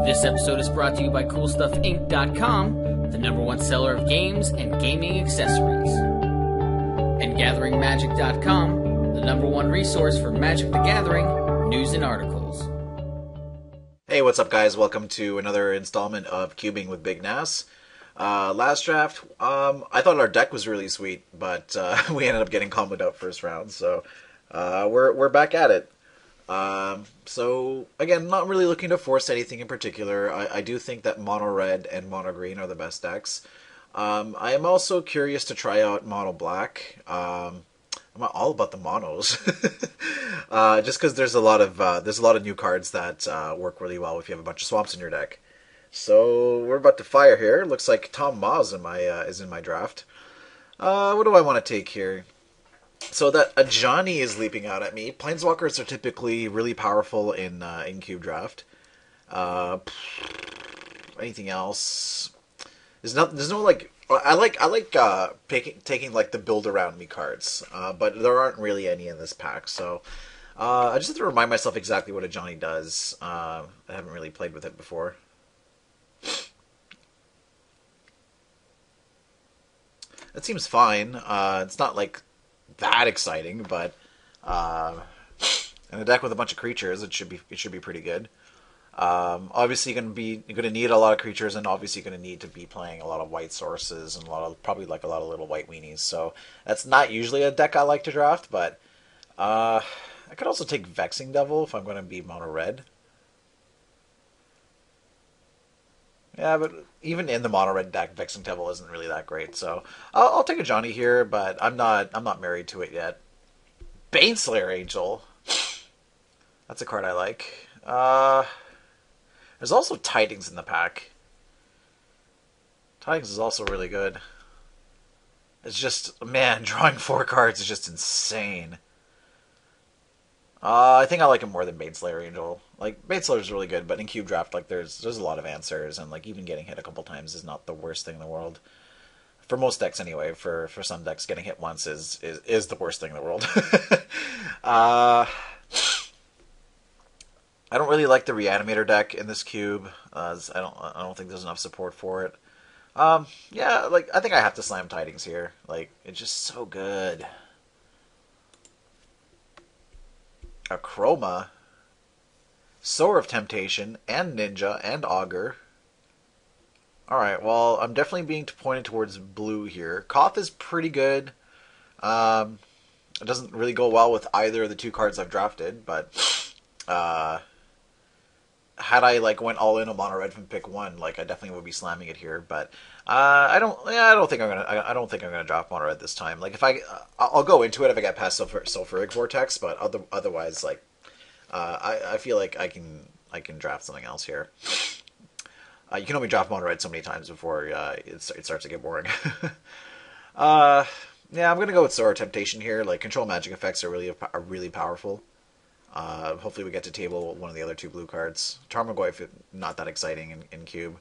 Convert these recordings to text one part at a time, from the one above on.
This episode is brought to you by CoolStuffInc.com, the #1 seller of games and gaming accessories. And GatheringMagic.com, the #1 resource for Magic the Gathering news and articles. Hey, what's up guys? Welcome to another installment of Cubing with Big Nass. Last draft, I thought our deck was really sweet, but we ended up getting comboed out first round, so we're back at it. So again, not really looking to force anything in particular. I do think that mono red and mono green are the best decks. I am also curious to try out mono black. I'm all about the monos, just because there's a lot of new cards that work really well if you have a bunch of swamps in your deck. So we're about to fire here. Looks like Tom Ma is in my draft. What do I want to take here? So that a Johnny is leaping out at me. Planeswalkers are typically really powerful in Cube Draft. Anything else? There's no like. I like taking like the build around me cards, but there aren't really any in this pack. So I just have to remind myself exactly what a Johnny does. I haven't really played with it before. It seems fine. It's not like that exciting, but in a deck with a bunch of creatures, it should be pretty good. Obviously, you're gonna need a lot of creatures, and obviously you're gonna need to be playing a lot of white sources and probably a lot of little white weenies. So that's not usually a deck I like to draft, but I could also take Vexing Devil if I'm going to be mono red. Yeah, but even in the mono red deck, Vexing Devil isn't really that great. So I'll take a Johnny here, but I'm not married to it yet. Baneslayer Angel. That's a card I like. There's also Tidings in the pack. Tidings is also really good. It's just, man, drawing 4 cards is just insane. I think I like him more than Baneslayer Angel. Like, Baneslayer is really good, but in Cube Draft, like, there's a lot of answers, and like even getting hit a couple times is not the worst thing in the world. For most decks, anyway. For some decks, getting hit once is the worst thing in the world. I don't really like the Reanimator deck in this cube. I don't think there's enough support for it. Yeah, like I think I have to slam Tidings here. Like, it's just so good. A Chroma, Sower of Temptation, and Ninja, and Augur. Alright, well, I'm definitely being pointed towards blue here. Koth is pretty good. It doesn't really go well with either of the 2 cards I've drafted, but had I like went all in on mono red from pick 1, like I definitely would be slamming it here. But I don't think I'm gonna drop mono red this time. Like if I'll go into it if I get past Sulfuric Vortex, but otherwise, like I feel like I can draft something else here. You can only draft mono red so many times before it starts to get boring. Yeah, I'm gonna go with Sower Temptation here. Like control magic effects are really powerful. Hopefully we get to table one of the other 2 blue cards. Tarmogoyf, not that exciting in Cube.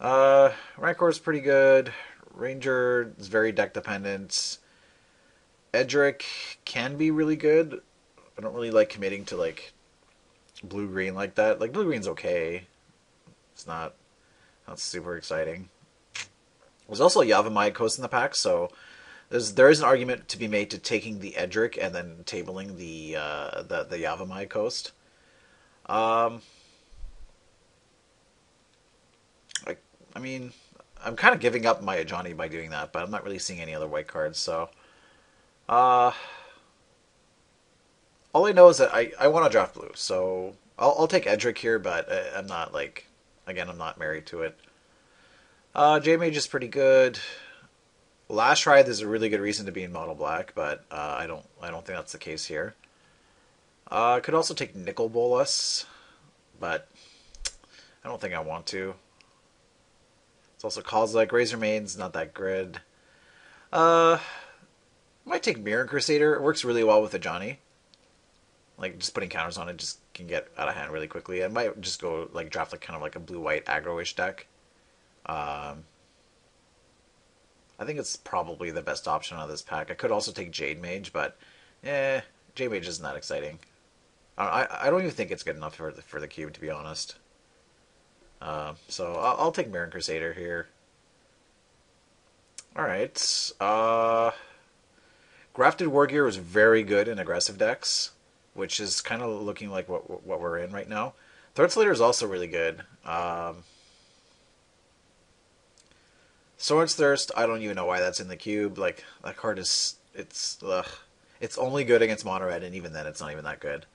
Rancor is pretty good. Ranger is very deck dependent. Edric can be really good. I don't really like committing to like blue-green like that. Like blue-green's okay. It's not super exciting. There's also a Yavimaya Coast in the pack, so there is an argument to be made to taking the Edric and then tabling the Yavimaya Coast. I mean, I'm kind of giving up my Ajani by doing that, but I'm not really seeing any other white cards. So, all I know is that I want to draft blue, so I'll take Edric here, but I'm not like, again, I'm not married to it. J-Mage is pretty good. Last Ride, there's a really good reason to be in mono black, but I don't think that's the case here. I could also take Nicol Bolas, but I don't think I want to. It's also Kozilek. Razor Maid's not that good. Might take Mirror Crusader. It works really well with a Johnny. Like just putting counters on it just can get out of hand really quickly. I might just go like draft like kind of like a blue-white aggro-ish deck. I think it's probably the best option out of this pack. I could also take Jade Mage, but Jade Mage isn't that exciting. I don't even think it's good enough for the cube, to be honest. So I'll take Mirren Crusader here. All right. Grafted Wargear was very good in aggressive decks, which is kind of looking like what we're in right now. Throat Slater is also really good. Sword's Thirst, I don't even know why that's in the cube. Like, that card is... It's only good against mono red, and even then it's not even that good.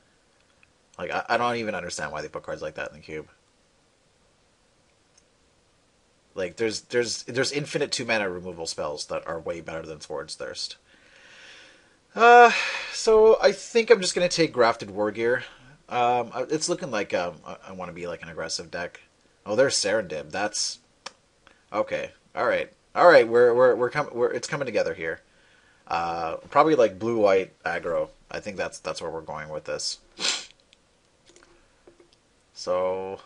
Like, I don't even understand why they put cards like that in the cube. Like, there's infinite 2-mana removal spells that are way better than Sword's Thirst. So I think I'm just going to take Grafted Wargear. It's looking like I want to be like an aggressive deck. Oh, there's Serendib. That's... Okay. All right. It's coming together here. Probably like blue-white aggro. I think that's where we're going with this. So,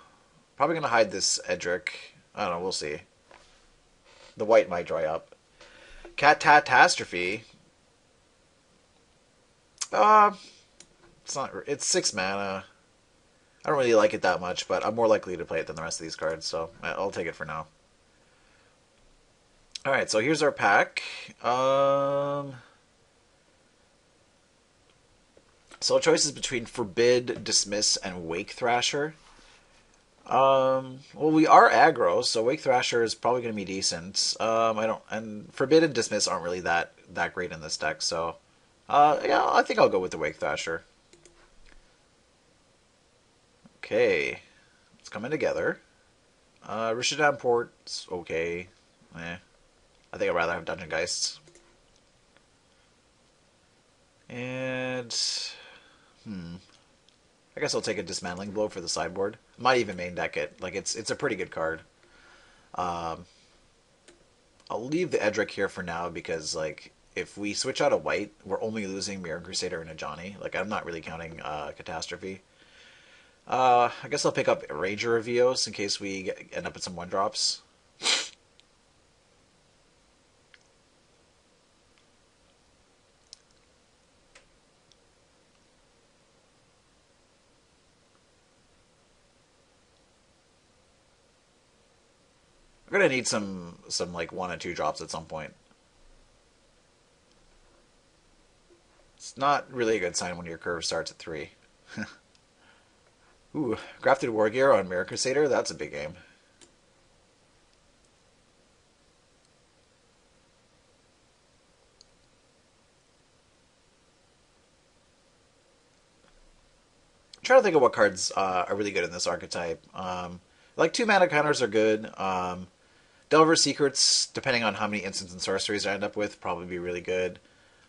probably gonna hide this Edric. I don't know. We'll see. The white might dry up. Catastrophe. It's not. It's 6 mana. I don't really like it that much, but I'm more likely to play it than the rest of these cards, so I'll take it for now. Alright, so here's our pack. So choices between Forbid, Dismiss, and Wake Thrasher. Well, we are aggro, so Wake Thrasher is probably going to be decent. And Forbid and Dismiss aren't really that great in this deck, so yeah, I think I'll go with the Wake Thrasher. Okay, it's coming together. Rishadan Port's okay. I think I'd rather have Dungeon Geists. And I guess I'll take a Dismantling Blow for the sideboard. Might even main deck it. Like, it's a pretty good card. I'll leave the Edric here for now because, like, if we switch out a white, we're only losing Mirror Crusader and a Johnny. Like, I'm not really counting Catastrophe. I guess I'll pick up Ranger of Eos in case we end up with some 1-drops. We're gonna need some like 1 and 2 drops at some point. It's not really a good sign when your curve starts at 3. Ooh, Grafted Wargear on Mirror Crusader, that's a big game. I'm trying to think of what cards are really good in this archetype. Like 2-mana counters are good. Delver's Secrets, depending on how many instants and sorceries I end up with, probably be really good.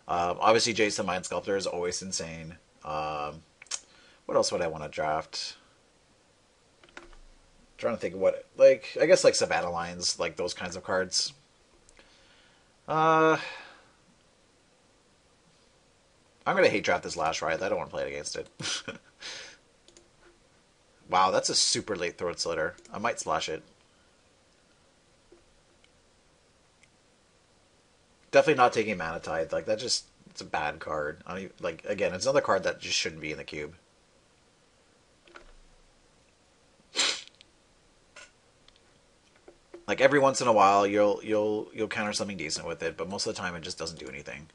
Obviously, Jason Mind Sculptor is always insane. What else would I want to draft? I'm trying to think of what, like, I guess like Savannah Lines, like those kinds of cards. I'm gonna hate draft this Lash Riot. I don't want to play it against it. Wow, that's a super late Throat Slitter. I might splash it. Definitely not taking Mana Tithe. Like, it's a bad card. I don't even, like, again, it's another card that just shouldn't be in the cube. Like, every once in a while, you'll counter something decent with it, but most of the time it just doesn't do anything.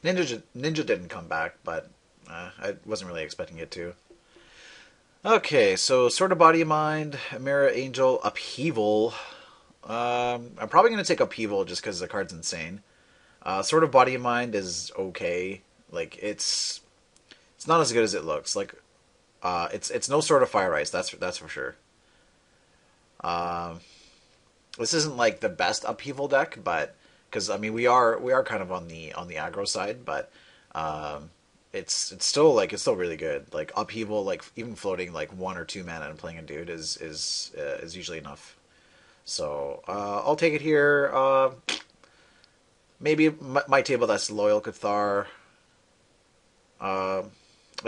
Ninja didn't come back, but I wasn't really expecting it to. Okay, so Sword of Body and Mind, Mirror Angel, Upheaval. I'm probably going to take Upheaval just because the card's insane. Sword of Body and Mind is okay. Like, it's not as good as it looks. Like, it's no Sword of Fire Ice, that's for sure. This isn't like the best Upheaval deck, but because I mean we are kind of on the aggro side, but it's still really good. Like Upheaval, like even floating like 1 or 2 mana and playing a dude is usually enough. So I'll take it here. Maybe my table that's Loyal Cathar. I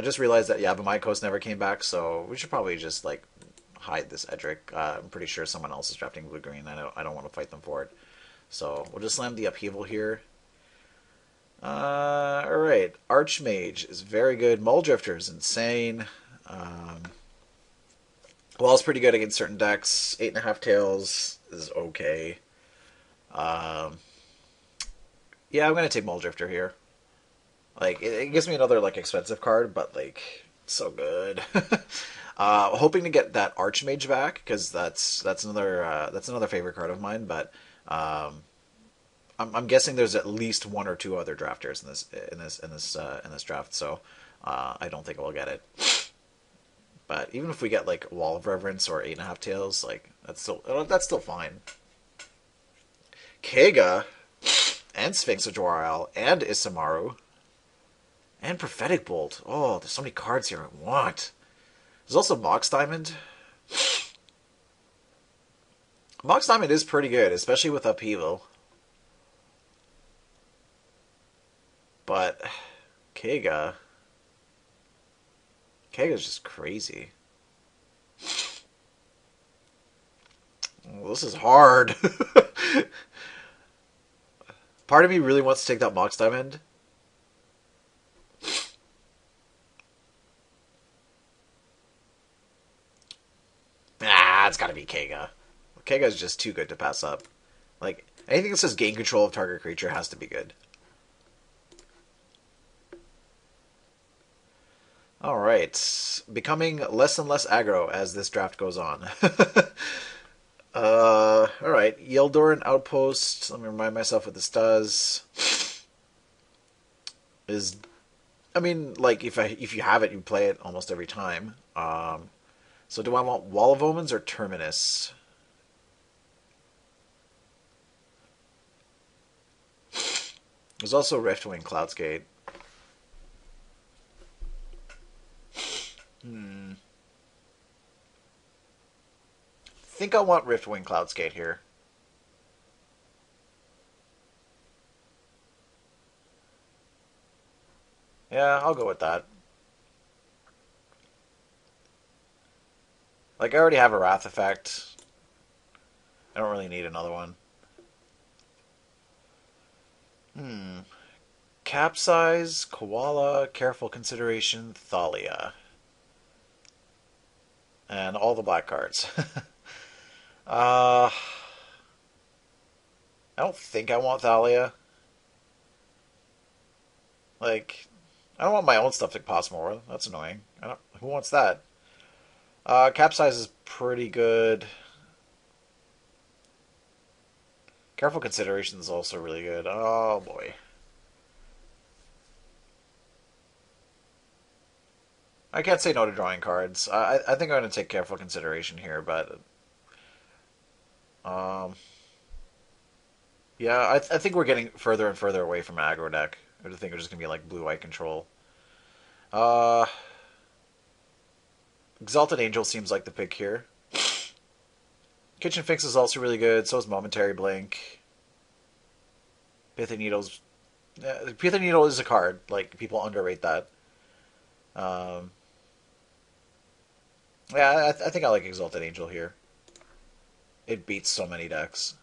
just realized that Yavimikos never came back, so we should probably just like hide this Edric. I'm pretty sure someone else is drafting blue-green. I don't want to fight them for it. So we'll just slam the upheaval here. Alright. Archmage is very good. Muldrifter is insane. Wall's pretty good against certain decks. 8.5 Tails is okay. Yeah, I'm gonna take Muldrifter here. Like, it gives me another, like, expensive card, but, like, so good. Hoping to get that Archmage back, because that's another favorite card of mine, but, I'm guessing there's at least one or two other drafters in this draft, so, I don't think we'll get it. But even if we get, like, Wall of Reverence or 8.5 Tails, like, that's still fine. Keiga, and Sphinx of Jor-El, and Isamaru, and Prophetic Bolt. Oh, there's so many cards here I want. There's also Mox Diamond. Mox Diamond is pretty good, especially with Upheaval. But Keiga's just crazy. Well, this is hard. Part of me really wants to take that Mox Diamond. It's gotta be Keiga. Keiga is just too good to pass up. Like, anything that says gain control of target creature has to be good. Alright. Becoming less and less aggro as this draft goes on. Alright. Yeldoran Outpost. Let me remind myself what this does. I mean, like, if you have it, you play it almost every time. So do I want Wall of Omens or Terminus? There's also Riftwing Cloudscape. I think I want Riftwing Cloudscape here. Yeah, I'll go with that. Like, I already have a Wrath effect. I don't really need another one. Capsize, Koala, Careful Consideration, Thalia. And all the black cards. I don't think I want Thalia. Like, I don't want my own stuff to pass more. That's annoying. Who wants that? Capsize is pretty good. Careful Consideration is also really good. Oh boy. I can't say no to drawing cards. I think I'm going to take Careful Consideration here, but yeah, I think we're getting further and further away from an aggro deck. I think we're just going to be like blue-white control. Exalted Angel seems like the pick here. Kitchen Fix is also really good. So is Momentary Blink. Pithy Needle's... Pithy Needle is a card. Like, people underrate that. Yeah, I think I like Exalted Angel here. It beats so many decks.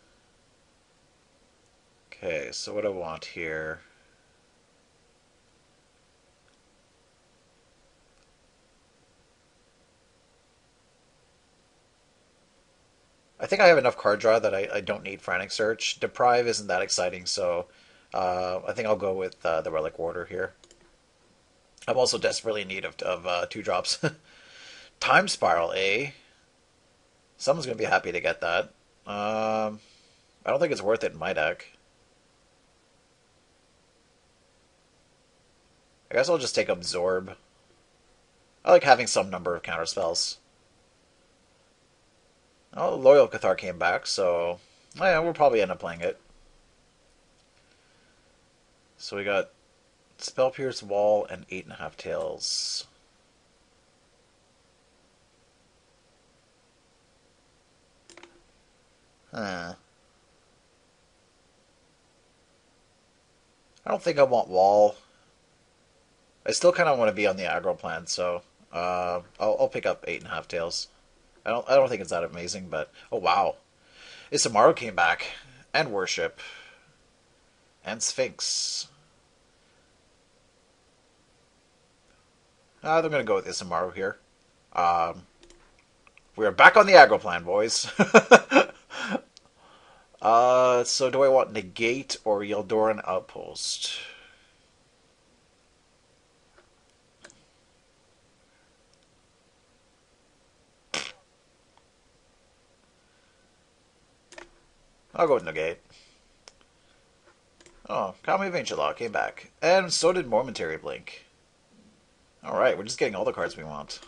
Okay, so what do I want here? I think I have enough card draw that I don't need Frantic Search. Deprive isn't that exciting, so I think I'll go with the Relic Warder here. I'm also desperately in need of 2-drops. Time Spiral, eh? Someone's going to be happy to get that. I don't think it's worth it in my deck. I guess I'll just take Absorb. I like having some number of counterspells. Oh, Loyal Cathar came back, so yeah, we'll probably end up playing it. So we got Spell Pierce, Wall, and 8.5 Tails. I don't think I want Wall. I still kind of want to be on the aggro plan, so I'll pick up 8.5 Tails. I don't think it's that amazing, but oh wow, Isamaru came back and Worship and Sphinx. They're gonna go with Isamaru here. We are back on the aggro plan, boys. So do I want Negate or Yeldoran Outpost? I'll go with Negate. Oh, Kami Vinchalaw came back. And so did Momentary Blink. Alright, we're just getting all the cards we want.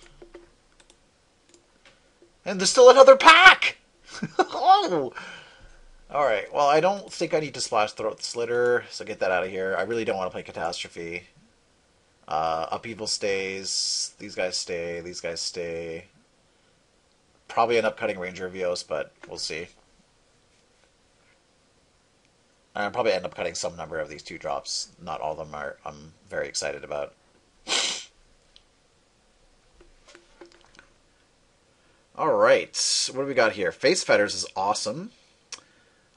And there's still another pack! Oh! Alright, well, I don't think I need to Splash Throat Slitter, so get that out of here. I really don't want to play Catastrophe. Upheaval stays. These guys stay. These guys stay. Probably end up cutting Ranger of Eos, but we'll see. I'll probably end up cutting some number of these 2-drops. Not all of them I'm very excited about. Alright, what do we got here? Face Fetters is awesome.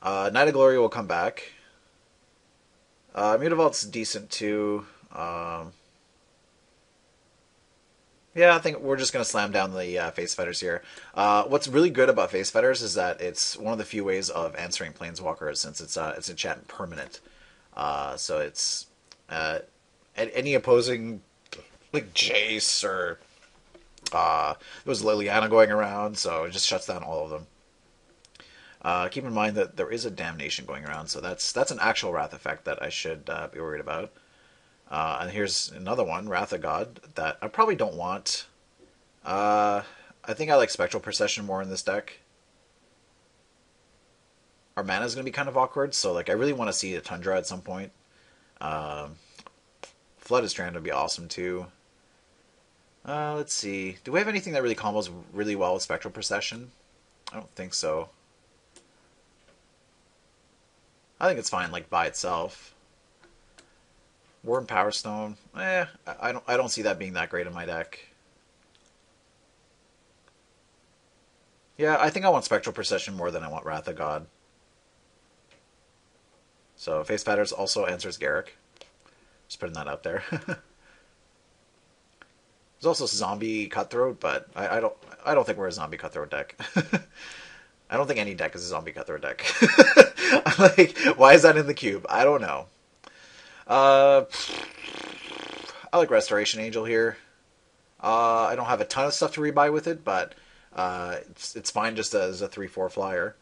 Night of Glory will come back. Mutavault's decent too. Yeah, I think we're just going to slam down the Face Fetters here. What's really good about Face Fetters is that it's one of the few ways of answering Planeswalkers, since it's enchantment permanent. So it's any opposing, like Jace or there was Liliana going around, so it just shuts down all of them. Keep in mind that there is a Damnation going around, so that's an actual Wrath effect that I should be worried about. And here's another one, Wrath of God, that I probably don't want. I think I like Spectral Procession more in this deck. Our mana is going to be kind of awkward, so like I really want to see a Tundra at some point. Flood of Strand would be awesome too. Let's see. Do we have anything that really combos really well with Spectral Procession? I don't think so. I think it's fine, like by itself. Worm Power Stone. I don't see that being that great in my deck. Yeah, I think I want Spectral Procession more than I want Wrath of God. So Face Fetters also answers Garruk. Just putting that out there. There's also Zombie Cutthroat, but I don't think we're a Zombie Cutthroat deck. I don't think any deck is a Zombie Cutthroat deck. Like, why is that in the cube? I don't know. I like Restoration Angel here. I don't have a ton of stuff to rebuy with it, but it's fine just as a 3/4 flyer.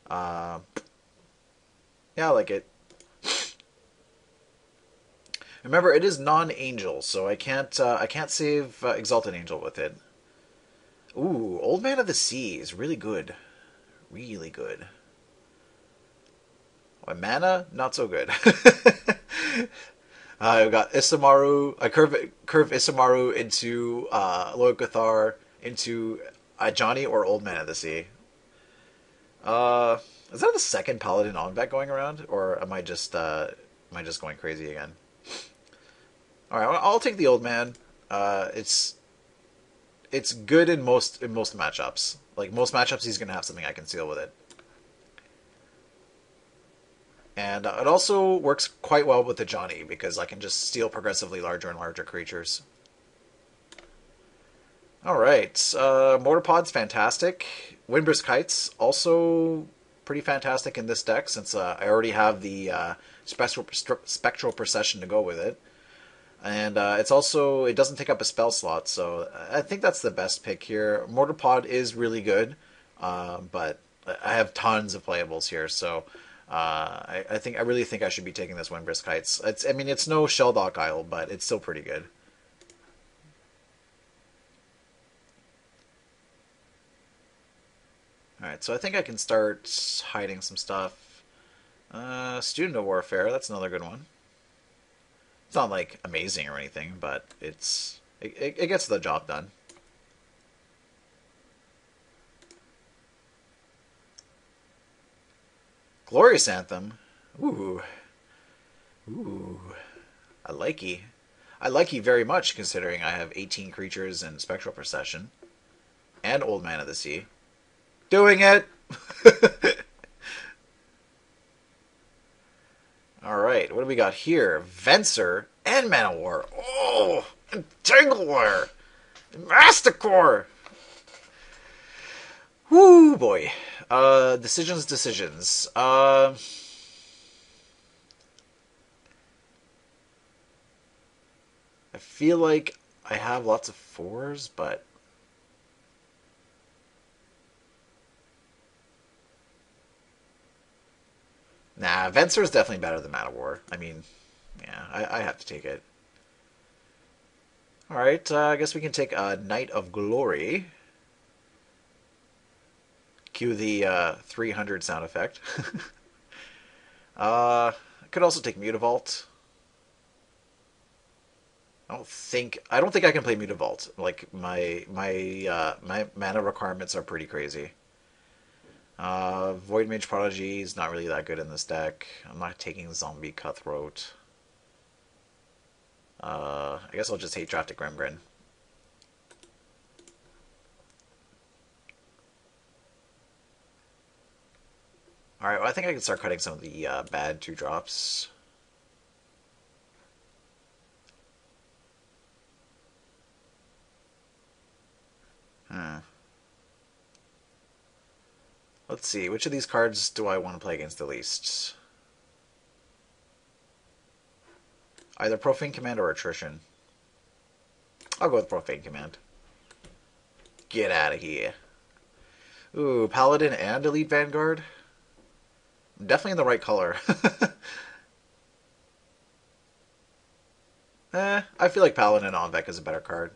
Yeah, I like it. Remember, it is non-angel, so I can't save Exalted Angel with it. Ooh, Old Man of the Sea is really good. Really good. My mana, not so good. I've got Isamaru. I curve Isamaru into Loyal Cathar, into Johnny or Old Man of the Sea. Is that the second Paladin Ombat going around, or am I just going crazy again? All right, I'll take the Old Man. It's good in most matchups. Like most matchups, he's gonna have something I can seal with it. And it also works quite well with the Johnny, because I can just steal progressively larger and larger creatures. Alright, Mortarpod's fantastic. Windbrisk Heights, also pretty fantastic in this deck, since I already have the Spectral Procession to go with it. And it doesn't take up a spell slot, so I think that's the best pick here. Mortarpod is really good, but I have tons of playables here, so I really think I should be taking this Windbrisk Heights. It's no Shelldock Isle, but it's still pretty good. Alright, so I think I can start hiding some stuff. Student of Warfare, that's another good one. It's not like amazing or anything, but it gets the job done. Glorious Anthem. Ooh. I like ye. I like ye very much, considering I have 18 creatures and Spectral Procession. and Old Man of the Sea. Doing it! Alright, what do we got here? Venser and Man of War. Oh! Entangleware! Mastercore! Whoo, boy. Decisions. I feel like I have lots of 4s, but... Nah, Venser is definitely better than Man of War. I mean, yeah, I have to take it. Alright, I guess we can take a Knight of Glory. Cue the 300 sound effect. I could also take Mutavault. I don't think I can play Mutavault. Like my mana requirements are pretty crazy. Void Mage Prodigy is not really that good in this deck. I'm not taking Zombie Cutthroat. I guess I'll just hate draft a Grimgrin. Alright, well, I think I can start cutting some of the bad 2-drops. Let's see, which of these cards do I want to play against the least? Either Profane Command or Attrition. I'll go with Profane Command. Get out of here. Ooh, Paladin and Elite Vanguard? I'm definitely in the right color. I feel like Paladin on Vec is a better card.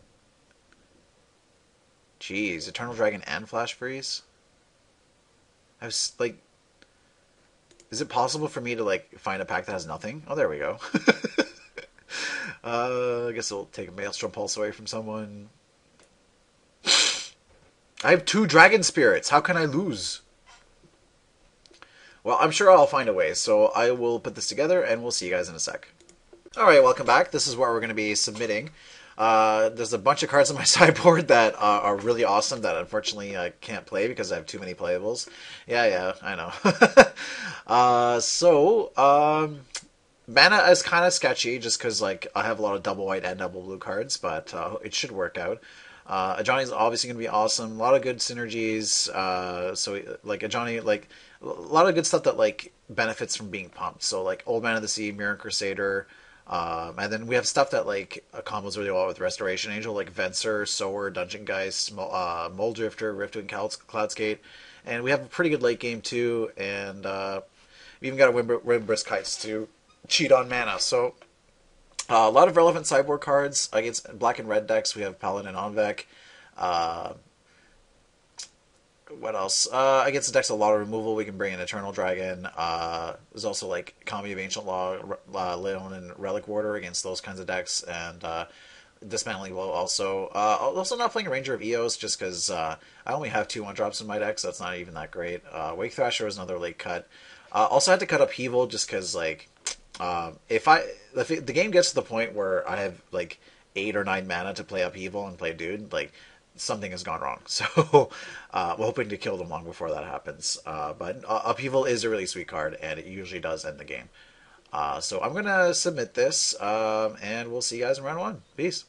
Jeez, Eternal Dragon and Flash Freeze? I was like... Is it possible for me to like find a pack that has nothing? Oh, there we go. I guess I'll take a Maelstrom Pulse away from someone. I have 2 Dragon Spirits. How can I lose? Well, I'm sure I'll find a way, so I will put this together, and we'll see you guys in a sec. Alright, welcome back. This is where we're going to be submitting. There's a bunch of cards on my sideboard that are really awesome that unfortunately I can't play because I have too many playables. Yeah, I know. Mana is kind of sketchy just because like I have a lot of double white and double blue cards, but it should work out. Ajani's obviously going to be awesome. A lot of good synergies. So like Ajani, like a lot of good stuff that like benefits from being pumped. So like Old Man of the Sea, Mirror Crusader. And then we have stuff that like combos really well with Restoration Angel, like Venser, Sower, Dungeon Geist, Mold Drifter, Riftwind Cloudskate, and we have a pretty good late game too. And we even got a Windbrisk Kites to cheat on mana. So a lot of relevant sideboard cards against black and red decks. We have Paladin on Vec. What else? Against the decks, a lot of removal. We can bring in Eternal Dragon. There's also like Kami of Ancient Law, Leon, and Relic Warder against those kinds of decks, and Dismantling Blow also. Also not playing a Ranger of Eos just because I only have 2 1-drops in my deck, so that's not even that great. Wake Thrasher was another late cut. Also had to cut Upheaval just because like if the game gets to the point where I have like 8 or 9 mana to play Upheaval and play Dude, like something has gone wrong. So we're hoping to kill them long before that happens. But Upheaval is a really sweet card, and it usually does end the game. So I'm going to submit this, and we'll see you guys in round 1. Peace.